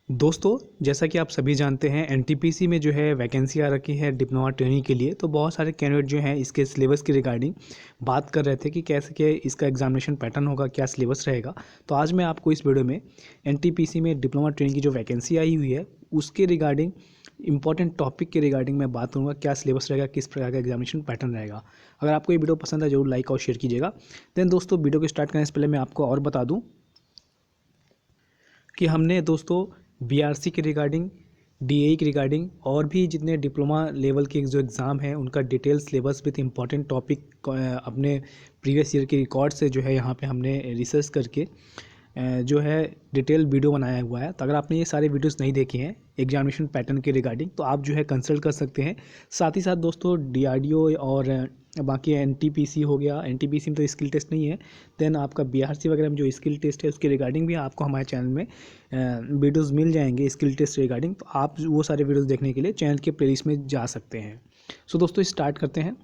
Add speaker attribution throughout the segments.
Speaker 1: दोस्तों, जैसा कि आप सभी जानते हैं एनटीपीसी में जो है वैकेंसी आ रखी है डिप्लोमा ट्रेनिंग के लिए। तो बहुत सारे कैंडिडेट जो हैं इसके सिलेबस की रिगार्डिंग बात कर रहे थे कि कैसे क्या इसका एग्जामिनेशन पैटर्न होगा, क्या सिलेबस रहेगा। तो आज मैं आपको इस वीडियो में एनटीपीसी में डिप्लोमा ट्रेनिंग की जो वैकेंसी आई हुई है उसके रिगार्डिंग इंपॉर्टेंट टॉपिक के रिगार्डिंग मैं बात करूँगा, क्या सिलेबस रहेगा, किस प्रकार का एग्जामिनेशन पैटर्न रहेगा। अगर आपको ये वीडियो पसंद है जरूर लाइक और शेयर कीजिएगा। देन दोस्तों, वीडियो को स्टार्ट करने से पहले मैं आपको और बता दूँ कि हमने दोस्तों बीआरसी के रिगार्डिंग, डीएई के रिगार्डिंग और भी जितने डिप्लोमा लेवल के जो एग्ज़ाम हैं उनका detail syllabus with important topic अपने प्रीवियस ईयर के रिकॉर्ड से जो है यहाँ पे हमने रिसर्च करके जो है डिटेल वीडियो बनाया हुआ है। तो अगर आपने ये सारे वीडियोस नहीं देखे हैं एग्जामिनेशन पैटर्न के रिगार्डिंग तो आप जो है कंसल्ट कर सकते हैं। साथ ही साथ दोस्तों डीआरडीओ और बाकी एनटीपीसी हो गया, एनटीपीसी में तो स्किल टेस्ट नहीं है। देन आपका बीआरसी वगैरह में जो स्किल टेस्ट है उसके रिगार्डिंग भी आपको हमारे चैनल में वीडियोस मिल जाएंगे स्किल टेस्ट रिगार्डिंग। तो आप वो सारे वीडियोस देखने के लिए चैनल के प्लेलिस्ट में जा सकते हैं। सो दोस्तों स्टार्ट करते हैं।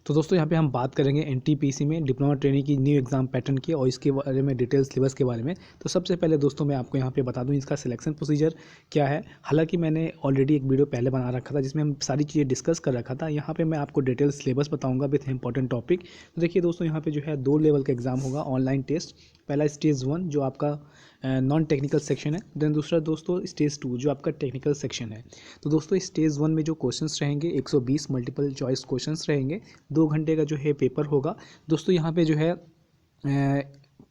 Speaker 1: तो दोस्तों यहाँ पे हम बात करेंगे एनटीपीसी में डिप्लोमा ट्रेनिंग की न्यू एग्ज़ाम पैटर्न की और इसके बारे में डिटेल सिलेबस के बारे में। तो सबसे पहले दोस्तों मैं आपको यहाँ पे बता दूँ इसका सिलेक्शन प्रोसीजर क्या है। हालांकि मैंने ऑलरेडी एक वीडियो पहले बना रखा था जिसमें हम सारी चीज़ें डिस्कस कर रखा था। यहाँ पे मैं आपको डिटेल सिलेबस बताऊँगा विथ इंपॉर्टेंट टॉपिक। तो देखिए दोस्तों, यहाँ पे जो है 2 लेवल का एग्ज़ाम होगा, ऑनलाइन टेस्ट। पहला स्टेज 1 जो आपका नॉन टेक्निकल सेक्शन है। देन दूसरा दोस्तों स्टेज 2 जो आपका टेक्निकल सेक्शन है। तो दोस्तों स्टेज 1 में जो क्वेश्चंस रहेंगे 120 मल्टीपल चॉइस क्वेश्चंस रहेंगे। 2 घंटे का जो है पेपर होगा। दोस्तों यहाँ पे जो है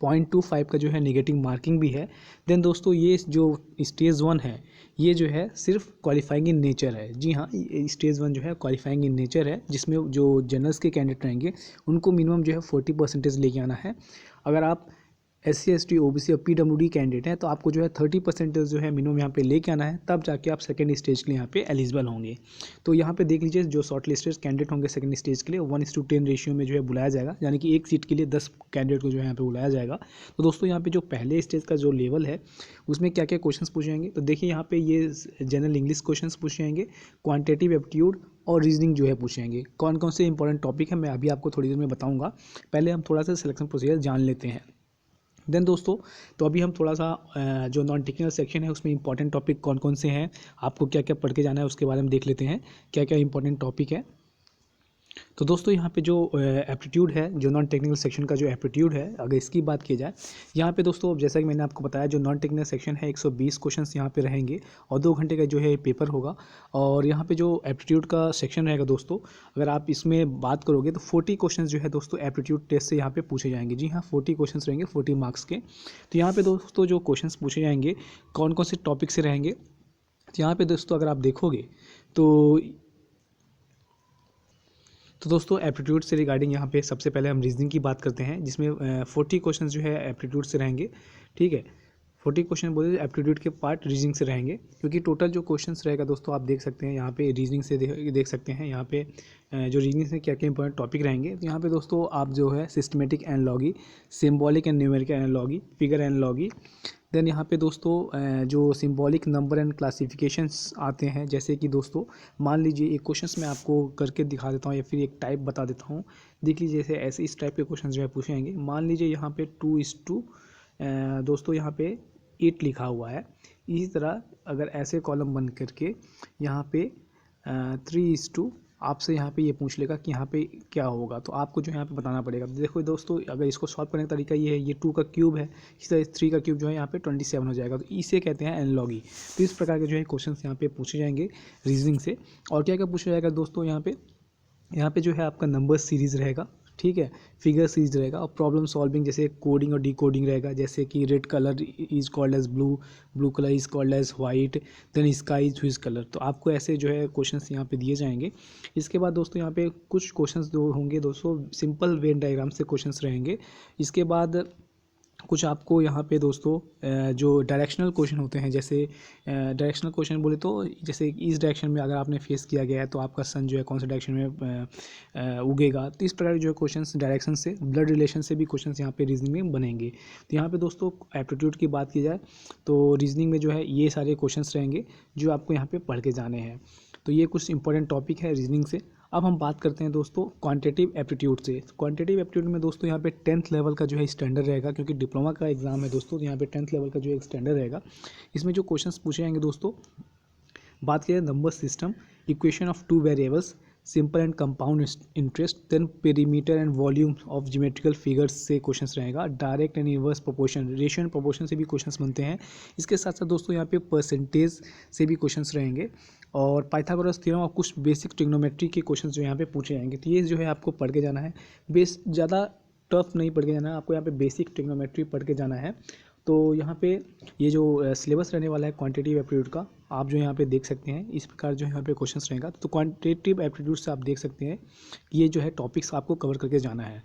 Speaker 1: 0.25 का जो है नेगेटिव मार्किंग भी है। देन दोस्तों ये जो स्टेज 1 है ये जो है सिर्फ क्वालिफाइंग इन नेचर है। जी हाँ, स्टेज 1 जो है क्वालिफाइंग इन नेचर है, जिसमें जो जनरल्स के कैंडिडेट रहेंगे उनको मिनिमम जो है 40% लेके आना है। अगर आप SC ST OBC और PWD कैंडिडेट हैं तो आपको जो है 30% जो है मिनिमम यहाँ पे लेके आना है, तब जाके आप सेकंड स्टेज के लिए यहाँ पे एलिजिबल होंगे। तो यहाँ पे देख लीजिए जो शॉर्ट लिस्टेड कैंडिडेट होंगे सेकंड स्टेज के लिए 1:10 रेशियो में जो है बुलाया जाएगा, यानी कि एक सीट के लिए 10 कैंडिडेट को जो है यहाँ पे बुलाया जाएगा। तो दोस्तों यहाँ पे जो पहले स्टेज का जो लेवल है उसमें क्या क्या क्वेश्चन पूछे जाएंगे, तो देखिए यहाँ पे ये जनरल इंग्लिश क्वेश्चन पूछे जाएंगे, क्वान्टिटेटिव एप्टीट्यूड और रीजनिंग जो है पूछेंगे। कौन कौन से इंपॉर्टेंट टॉपिक है मैं अभी आपको थोड़ी देर में बताऊँगा। पहले हम थोड़ा सा सिलेक्शन प्रोसीजर जान लेते हैं। देन दोस्तों तो अभी हम थोड़ा सा जो नॉन टेक्निकल सेक्शन है उसमें इंपॉर्टेंट टॉपिक कौन कौन से हैं, आपको क्या क्या पढ़ के जाना है उसके बारे में देख लेते हैं, क्या क्या इंपॉर्टेंट टॉपिक है। तो दोस्तों यहाँ पे जो एप्टीट्यूड है, जो नॉन टेक्निकल सेक्शन का जो एप्टीट्यूड है, अगर इसकी बात की जाए यहाँ पे दोस्तों जैसा कि मैंने आपको बताया जो नॉन टेक्निकल सेक्शन है 120 क्वेश्चंस यहाँ पे रहेंगे और 2 घंटे का जो है पेपर होगा। और यहाँ पे जो एप्टीट्यूड का सेक्शन रहेगा दोस्तों, अगर आप इसमें बात करोगे तो 40 क्वेश्चन जो है दोस्तों एप्टीट्यूड टेस्ट से यहाँ पे पूछे जाएंगे। जी हाँ, 40 क्वेश्चन रहेंगे 40 मार्क्स के। तो यहाँ पे दोस्तों जो क्वेश्चन पूछे जाएंगे कौन कौन से टॉपिक से रहेंगे, तो यहाँ पे दोस्तों अगर आप देखोगे तो दोस्तों एप्टीट्यूड से रिगार्डिंग यहाँ पे सबसे पहले हम रीजनिंग की बात करते हैं, जिसमें 40 क्वेश्चन जो है एप्टीट्यूड से रहेंगे। ठीक है, 40 क्वेश्चन बोले एप्टीट्यूड के पार्ट रीजनिंग से रहेंगे, क्योंकि टोटल जो क्वेश्चंस रहेगा दोस्तों आप देख सकते हैं यहाँ पे रीजनिंग से देख सकते हैं यहाँ पे जो रीजनिंग से क्या क्या इंपॉर्टेंट टॉपिक रहेंगे। तो यहाँ पे दोस्तों आप जो है systematic analogy, symbolic and numerical analogy, figure analogy. Then यहाँ पे दोस्तों जो सिंबॉलिक नंबर एंड क्लासिफिकेशंस आते हैं, जैसे कि दोस्तों मान लीजिए एक क्वेश्चंस मैं आपको करके दिखा देता हूँ या फिर एक टाइप बता देता हूँ। देख लीजिए जैसे ऐसे इस टाइप के क्वेश्चन जो है पूछे जाएंगे। मान लीजिए यहाँ पे 2:, दोस्तों यहाँ पे 8 लिखा हुआ है। इसी तरह अगर ऐसे कॉलम बन करके यहाँ पे 3:, आपसे यहाँ पे ये पूछ लेगा कि यहाँ पे क्या होगा, तो आपको जो यहाँ पे बताना पड़ेगा। तो देखो दोस्तों, अगर इसको सॉल्व करने का तरीका ये है, ये 2 का क्यूब है, इसी तरह 3 का क्यूब जो है यहाँ पे 27 हो जाएगा। तो इसे कहते हैं एनालॉगी। तो इस प्रकार के जो है क्वेश्चंस यहाँ पे पूछे जाएंगे रीजनिंग से। और क्या क्या पूछा जाएगा दोस्तों, यहाँ पे जो है आपका नंबर सीरीज़ रहेगा। ठीक है, फिगर सीरीज रहेगा और प्रॉब्लम सॉल्विंग जैसे कोडिंग और डिकोडिंग रहेगा, जैसे कि red colour is called as blue, blue colour is called as white, then sky is which colour. तो आपको ऐसे जो है क्वेश्चंस यहाँ पे दिए जाएंगे। इसके बाद दोस्तों यहाँ पे कुछ क्वेश्चंस जो होंगे दोस्तों सिंपल वेन डायग्राम से क्वेश्चंस रहेंगे। इसके बाद कुछ आपको यहाँ पे दोस्तों जो डायरेक्शनल क्वेश्चन होते हैं, जैसे डायरेक्शनल क्वेश्चन बोले तो जैसे इस डायरेक्शन में अगर आपने फेस किया गया है तो आपका सन जो है कौन सा डायरेक्शन में उगेगा। तो इस प्रकार के जो है क्वेश्चंस डायरेक्शन से, ब्लड रिलेशन से भी क्वेश्चंस यहाँ पे रीजनिंग में बनेंगे। तो यहाँ पे दोस्तों एप्टीट्यूड की बात की जाए तो रीजनिंग में जो है ये सारे क्वेश्चंस रहेंगे जो आपको यहाँ पे पढ़ के जाने हैं। तो ये कुछ इंपॉर्टेंट टॉपिक है रीजनिंग से। अब हम बात करते हैं दोस्तों क्वांटिटेटिव एप्टीट्यूड से। क्वांटिटेटिव एप्टीट्यूड में दोस्तों यहाँ पे 10th लेवल का जो है स्टैंडर्ड रहेगा, क्योंकि डिप्लोमा का एग्जाम है दोस्तों, तो यहाँ पे 10th लेवल का जो है स्टैंडर्ड रहेगा। इसमें जो क्वेश्चंस पूछे जाएंगे दोस्तों, बात करें number system, equation of two variables, simple and compound interest, then perimeter and volume of geometrical figures से क्वेश्चंस रहेगा। Direct and inverse proportion, ratio and proportion से भी क्वेश्चंस बनते हैं। इसके साथ साथ दोस्तों यहाँ पे परसेंटेज से भी क्वेश्चंस रहेंगे, और पाइथागोरस थ्योरम और कुछ बेसिक ट्रिग्नोमेट्री के क्वेश्चंस जो यहाँ पे पूछे जाएंगे। तो ये जो है आपको पढ़ के जाना है, ज़्यादा टफ नहीं पढ़ के जाना है आपको, यहाँ पे बेसिक ट्रिग्नोमेट्री पढ़ के जाना है। तो यहाँ पे ये जो सिलेबस रहने वाला है क्वांटिटेटिव एप्टीट्यूड का, आप जो यहाँ पे देख सकते हैं इस प्रकार जो यहाँ पे क्वेश्चंस रहेगा। तो क्वांटिटेटिव एप्टीट्यूड से आप देख सकते हैं ये जो है टॉपिक्स आपको कवर करके जाना है।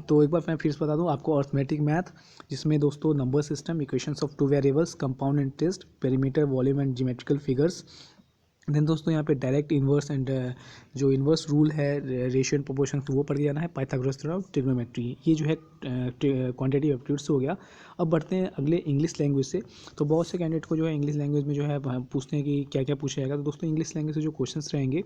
Speaker 1: तो एक बार मैं फिर से बता दूँ आपको, अर्थमेटिक मैथ, जिसमें दोस्तों number system, equations of two variables, compound interest, perimeter, volume and geometrical figures. Then दोस्तों यहाँ पे डायरेक्ट इन्वर्स एंड जो इन्वर्स रूल है, रेशियो एंड प्रोपोर्शन, तो वो पढ़ के जाना है। पाइथागोरस थ्योरम, ट्रिग्नोमेट्री, ये जो है क्वांटिटेटिव एप्टीट्यूड से हो गया। अब बढ़ते हैं अगले इंग्लिश लैंग्वेज से। तो बहुत से कैंडिडेट को जो है इंग्लिश लैंग्वेज में जो है पूछते हैं कि क्या क्या पूछा जाएगा। तो दोस्तों इंग्लिश लैंग्वेज से जो क्वेश्चंस रहेंगे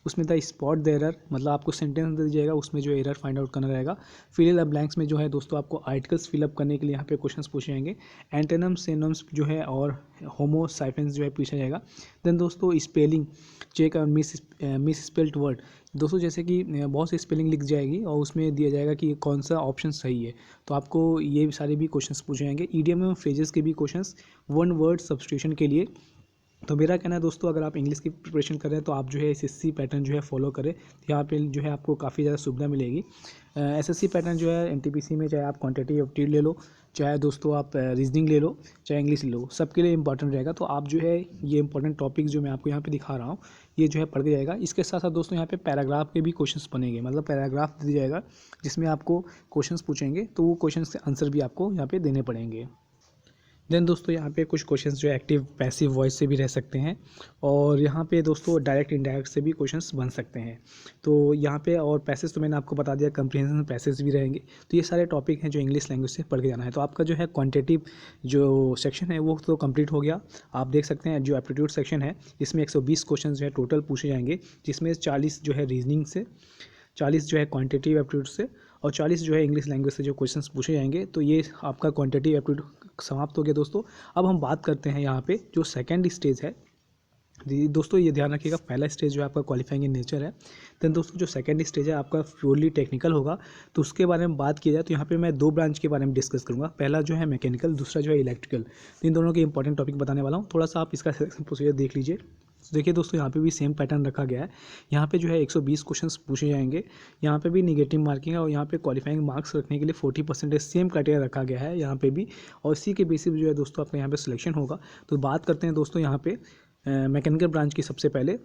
Speaker 1: उसमें द स्पॉट द एरर, मतलब आपको सेंटेंस दे दिया जाएगा, उसमें जो एरर फाइंड आउट करना रहेगा। फिल द ब्लैंक्स में जो है दोस्तों आपको आर्टिकल्स फिलअप करने के लिए यहाँ पे क्वेश्चंस पूछे जाएंगे। एंटोनिम्स, सिनोनिम्स जो है और होमोसाइफेंस जो है पूछा जाएगा। देन दोस्तों स्पेलिंग चेक और मिस स्पेल्ड वर्ड, दोस्तों जैसे कि बहुत सी स्पेलिंग लिख जाएगी और उसमें दिया जाएगा कि कौन सा ऑप्शन सही है, तो आपको ये सारे भी क्वेश्चंस पूछे जाएंगे। ईडियम एवं फ्रेजेस के भी क्वेश्चंस, वन वर्ड सब्स्टिट्यूशन के लिए। तो मेरा कहना है दोस्तों, अगर आप इंग्लिश की प्रिपरेशन कर रहे हैं तो आप जो है एसएससी पैटर्न जो है फॉलो करें, यहाँ पे जो है आपको काफ़ी ज़्यादा सुविधा मिलेगी। एसएससी पैटर्न जो है एनटीपीसी में, चाहे आप क्वांटिटेटिव एप्टीट्यूड ले लो, चाहे दोस्तों आप रीजनिंग ले लो, चाहे इंग्लिश ले लो, सबके लिए इंपॉर्टेंट रहेगा। तो आप जो है ये इंपॉर्टेंट टॉपिक जो मैं आपको यहाँ पे दिखा रहा हूँ, ये जो है पढ़ के जाएगा। इसके साथ साथ दोस्तों यहाँ पे पैराग्राफ के भी क्वेश्चंस बनेंगे, मतलब पैराग्राफ दिया जाएगा जिसमें आपको क्वेश्चंस पूछेंगे, तो वो क्वेश्चंस के आंसर भी आपको यहाँ पे देने पड़ेंगे। देन दोस्तों यहाँ पे कुछ क्वेश्चंस जो एक्टिव पैसिव वॉइस से भी रह सकते हैं, और यहाँ पे दोस्तों डायरेक्ट इनडायरेक्ट से भी क्वेश्चंस बन सकते हैं। तो यहाँ पे और पैसेज तो मैंने आपको बता दिया, कंप्रीहेंशन पैसेज भी रहेंगे। तो ये सारे टॉपिक हैं जो इंग्लिश लैंग्वेज से पढ़ के जाना है। तो आपका जो है क्वांटिटेटिव जो सेक्शन है वो तो कंप्लीट हो गया। आप देख सकते हैं जो एप्टीट्यूड सेक्शन है इसमें 120 क्वेश्चन जो है टोटल पूछे जाएंगे, जिसमें 40 जो है रीजनिंग से, 40 जो है क्वांटिटेटिव एप्टीट्यूड से, और 40 जो है इंग्लिश लैंग्वेज से जो क्वेश्चंस पूछे जाएंगे। तो ये आपका क्वांटिटेटिव एप्टीट्यूड समाप्त हो गया दोस्तों। अब हम बात करते हैं यहाँ पे जो सेकंड स्टेज है। दोस्तों ये ध्यान रखिएगा, पहला स्टेज जो है आपका क्वालिफाइंग इन नेचर है। देन दोस्तों जो सेकंड स्टेज है आपका प्योरली टेक्निकल होगा। तो उसके बारे में बात की जाए तो यहाँ पे मैं 2 ब्रांच के बारे में डिस्कस करूँगा, पहला जो है मैकेनिकल, दूसरा जो है इलेक्ट्रिकल। तो इन दोनों के इंपॉर्टेंट टॉपिक बताने वाला हूँ, थोड़ा सा आप इसका सिलेक्शन प्रोसीजर देख लीजिए। तो देखिए दोस्तों यहाँ पे भी सेम पैटर्न रखा गया है। यहाँ पे जो है 120 क्वेश्चंस पूछे जाएंगे, यहाँ पे भी निगेटिव मार्किंग है, और यहाँ पे क्वालिफाइंग मार्क्स रखने के लिए 40% सेम क्राइटेरिया रखा गया है यहाँ पे भी, और इसी के बेसिस जो है दोस्तों आपका यहाँ पे सिलेक्शन होगा। तो बात करते हैं दोस्तों यहाँ पे मैकेनिकल ब्रांच की सबसे पहले।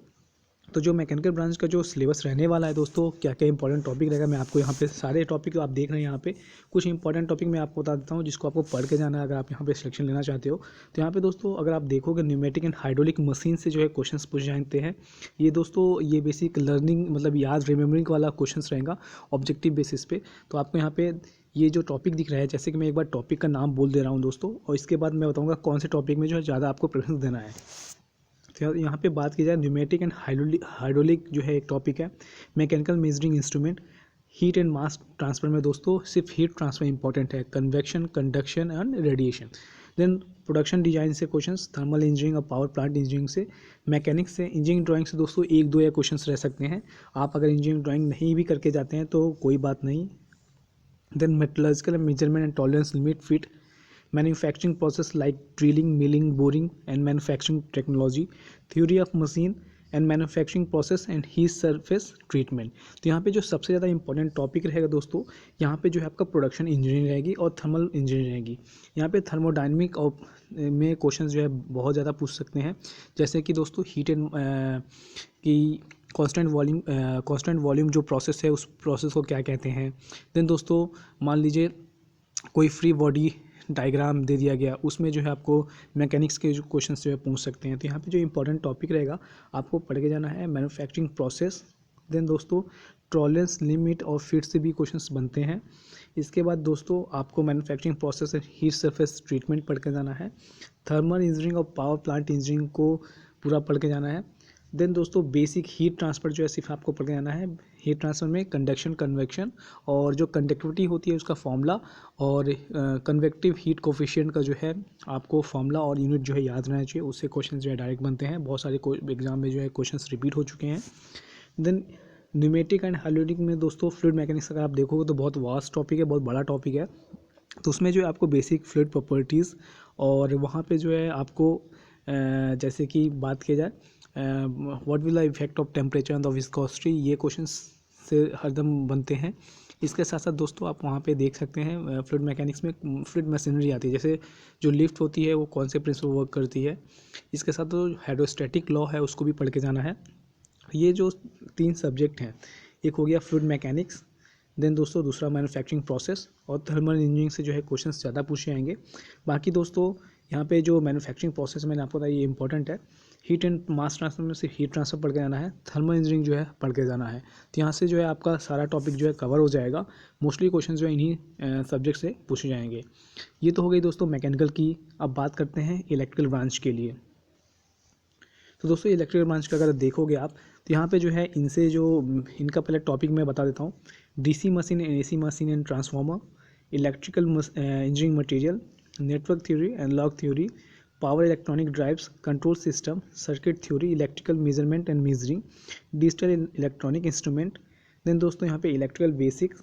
Speaker 1: तो जो मैकेनिकल ब्रांच का जो सिलेबस रहने वाला है दोस्तों, क्या क्या इंपॉर्टेंट टॉपिक रहेगा, मैं आपको यहाँ पे सारे टॉपिक आप देख रहे हैं यहाँ पे, कुछ इंपॉर्टेंट टॉपिक मैं आपको बता देता हूँ जिसको आपको पढ़ के जाना है अगर आप यहाँ पे सिलेक्शन लेना चाहते हो। तो यहाँ पे दोस्तों अगर आप देखोगे न्यूमेटिक एंड हाइड्रोलिक मशीन से जो है क्वेश्चंस पूछे जाते हैं। ये दोस्तों ये बेसिक लर्निंग, मतलब याद रिमेमरिंग वाला क्वेश्चन रहेगा ऑब्जेक्टिव बेसिस पे। तो आपको यहाँ पे ये जो टॉपिक दिख रहा है, जैसे कि मैं एक बार टॉपिक का नाम बोल दे रहा हूँ दोस्तों, और इसके बाद मैं बताऊँगा कौन से टॉपिक में जो है ज़्यादा आपको प्रेफरेंस देना है। तो यहाँ पे बात की जाए न्यूमेटिक एंड हाइड्रोलिक जो है एक टॉपिक है। Mechanical measuring instrument, heat and mass transfer में दोस्तों सिर्फ हीट ट्रांसफर इंपॉर्टेंट है, convection, conduction and radiation. Then production design से क्वेश्चंस, थर्मल इंजीनियरिंग और पावर प्लांट इंजीनियरिंग से, मैकेनिक्स से, इंजीनियरिंग ड्राइंग से दोस्तों 1-2 या क्वेश्चंस रह सकते हैं। आप अगर इंजीनियरिंग ड्राइंग नहीं भी करके जाते हैं तो कोई बात नहीं। Then metallurgical measurement and tolerance limit fit, manufacturing process like drilling, milling, boring and manufacturing technology, theory of machine and manufacturing process and heat surface treatment। तो यहाँ पे जो सबसे ज़्यादा इंपॉर्टेंट टॉपिक रहेगा दोस्तों, यहाँ पे जो है आपका प्रोडक्शन इंजीनियरिंग रहेगी और थर्मल इंजीनियरिंग रहेगी। यहाँ पे थर्मोडायनेमिक और में क्वेश्चन जो है बहुत ज़्यादा पूछ सकते हैं, जैसे कि दोस्तों हीट एंड की कांस्टेंट वॉल्यूम जो प्रोसेस है उस प्रोसेस को क्या कहते हैं। देन दोस्तों मान लीजिए कोई फ्री बॉडी डायग्राम दे दिया गया, उसमें जो है आपको मैकेनिक्स के जो क्वेश्चन जो है पूछ सकते हैं। तो यहाँ पे जो इंपॉर्टेंट टॉपिक रहेगा आपको पढ़ के जाना है मैन्युफैक्चरिंग प्रोसेस। देन दोस्तों टॉलरेंस लिमिट और फिट से भी क्वेश्चंस बनते हैं। इसके बाद दोस्तों आपको manufacturing process and heat surface treatment पढ़ के जाना है। थर्मल इंजीनियरिंग और पावर प्लांट इंजीनियरिंग को पूरा पढ़ के जाना है। देन दोस्तों बेसिक हीट ट्रांसफर जो है सिर्फ आपको पढ़ के आना है। हीट ट्रांसफर में कंडक्शन, कन्वेक्शन और जो कंडक्टिविटी होती है उसका फॉर्मूला और कन्वेक्टिव हीट कोफिशिएंट का जो है आपको फॉर्मूला और यूनिट जो है याद रहना चाहिए। उससे क्वेश्चन जो है डायरेक्ट बनते हैं। बहुत सारे एग्जाम में जो है क्वेश्चन रिपीट हो चुके हैं। देन न्यूमेटिक एंड हाइड्रोलिक में दोस्तों फ्लूइड मैकेनिक्स अगर आप देखोगे तो बहुत वास्ट टॉपिक है, बहुत बड़ा टॉपिक है। तो उसमें जो है आपको बेसिक फ्लूइड प्रॉपर्टीज़ और वहाँ पे जो है आपको जैसे कि बात की जाए what will the effect of temperature on the viscosity, ये क्वेश्चन से हरदम बनते हैं। इसके साथ साथ दोस्तों आप वहाँ पे देख सकते हैं फ्लूइड मैकेनिक्स में फ्लूइड मशीनरी आती है, जैसे जो लिफ्ट होती है वो कौन से प्रिंसिपल वर्क करती है। इसके साथ जो हाइड्रोस्टैटिक लॉ है उसको भी पढ़ के जाना है। ये जो 3 सब्जेक्ट हैं, एक हो गया फ्लूइड मैकेनिक्स, देन दोस्तों दूसरा मैन्युफैक्चरिंग प्रोसेस और थर्मल इंजीनियरिंग से जो है क्वेश्चंस ज़्यादा पूछे जाएंगे। बाकी दोस्तों यहाँ पे जो मैन्युफैक्चरिंग प्रोसेस मैंने आपको बताया ये इंपॉर्टेंट है। हीट एंड मास ट्रांसफर में सिर्फ हीट ट्रांसफर पढ़ के जाना है, थर्मल इंजीनियरिंग जो है पढ़ के जाना है। तो यहाँ से जो है आपका सारा टॉपिक जो है कवर हो जाएगा। मोस्टली क्वेश्चन जो है इन्हीं सब्जेक्ट से पूछे जाएंगे। ये तो हो गई दोस्तों मैकेनिकल की। अब बात करते हैं इलेक्ट्रिकल ब्रांच के लिए। तो दोस्तों इलेक्ट्रिकल ब्रांच का अगर देखोगे आप तो यहाँ पे जो है इनसे जो इनका पहले टॉपिक मैं बता देता हूँ। DC machine and AC machine and transformer, electrical engineering material, network theory, analog theory, power electronic drives, control system, circuit theory, electrical measurement and measuring, digital electronic instrument. Then दोस्तों यहाँ पे electrical basics,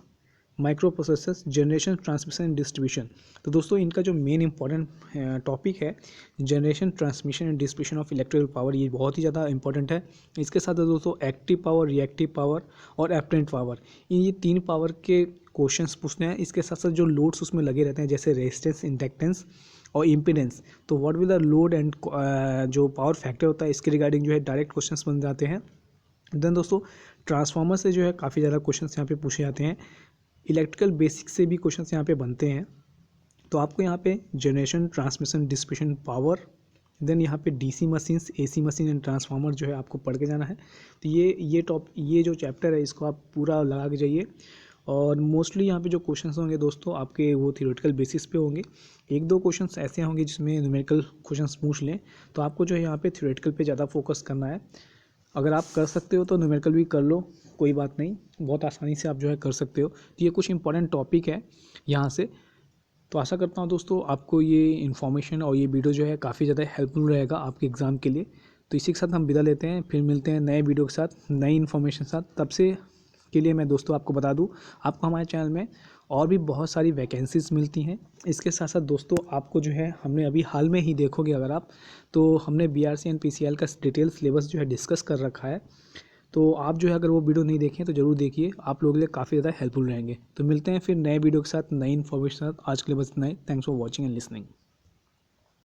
Speaker 1: microprocessors, generation, transmission and distribution. तो दोस्तों इनका जो main important topic है generation, transmission and distribution of electrical power, ये बहुत ही ज़्यादा इंपॉर्टेंट है। इसके साथ दोस्तों एक्टिव पावर, रिएक्टिव पावर और एपरेंट पावर, ये 3 पावर के क्वेश्चंस पूछते हैं। इसके साथ साथ जो लोड्स उसमें लगे रहते हैं जैसे रेजिस्टेंस, इंडक्टेंस और इम्पीडेंस, तो what will the load and जो पावर फैक्टर होता है इसके रिगार्डिंग जो है डायरेक्ट क्वेश्चंस बन जाते हैं। देन दोस्तों ट्रांसफार्मर से जो है काफ़ी ज़्यादा क्वेश्चंस यहाँ पे पूछे जाते हैं। इलेक्ट्रिकल बेसिक्स से भी क्वेश्चंस यहाँ पे बनते हैं। तो आपको यहाँ पे generation, transmission, distribution, power, then यहाँ पे DC machines, AC machine and transformer जो है आपको पढ़ के जाना है। तो ये जो चैप्टर है इसको आप पूरा लगा के जाइए। और मोस्टली यहाँ पे जो क्वेश्चंस होंगे दोस्तों आपके वो थ्योरेटिकल बेसिस पे होंगे। 1-2 क्वेश्चंस ऐसे होंगे जिसमें न्यूमेरिकल क्वेश्चंस पूछ लें, तो आपको जो है यहाँ पे थ्योरेटिकल पे ज़्यादा फोकस करना है। अगर आप कर सकते हो तो न्यूमेरिकल भी कर लो, कोई बात नहीं, बहुत आसानी से आप जो है कर सकते हो। तो ये कुछ इंपॉर्टेंट टॉपिक है यहाँ से। तो आशा करता हूँ दोस्तों आपको ये इन्फॉर्मेशन और ये वीडियो जो है काफ़ी ज़्यादा हेल्पफुल रहेगा आपके एग्ज़ाम के लिए। तो इसी के साथ हम विदा लेते हैं, फिर मिलते हैं नए वीडियो के साथ, नई इन्फॉर्मेशन के साथ। तब से के लिए मैं दोस्तों आपको बता दूं, आपको हमारे चैनल में और भी बहुत सारी वैकेंसीज़ मिलती हैं। इसके साथ साथ दोस्तों आपको जो है हमने अभी हाल में ही देखोगे अगर आप, तो हमने बीआरसी एंड पीसीएल का डिटेल सिलेबस जो है डिस्कस कर रखा है। तो आप जो है अगर वो वीडियो नहीं देखें तो ज़रूर देखिए, आप लोगों के लिए काफ़ी ज़्यादा हेल्पफुल रहेंगे। तो मिलते हैं फिर नए वीडियो के साथ, नई इन्फॉर्मेशन के साथ। आज के लिए बस इतना ही। Thanks for watching and listening.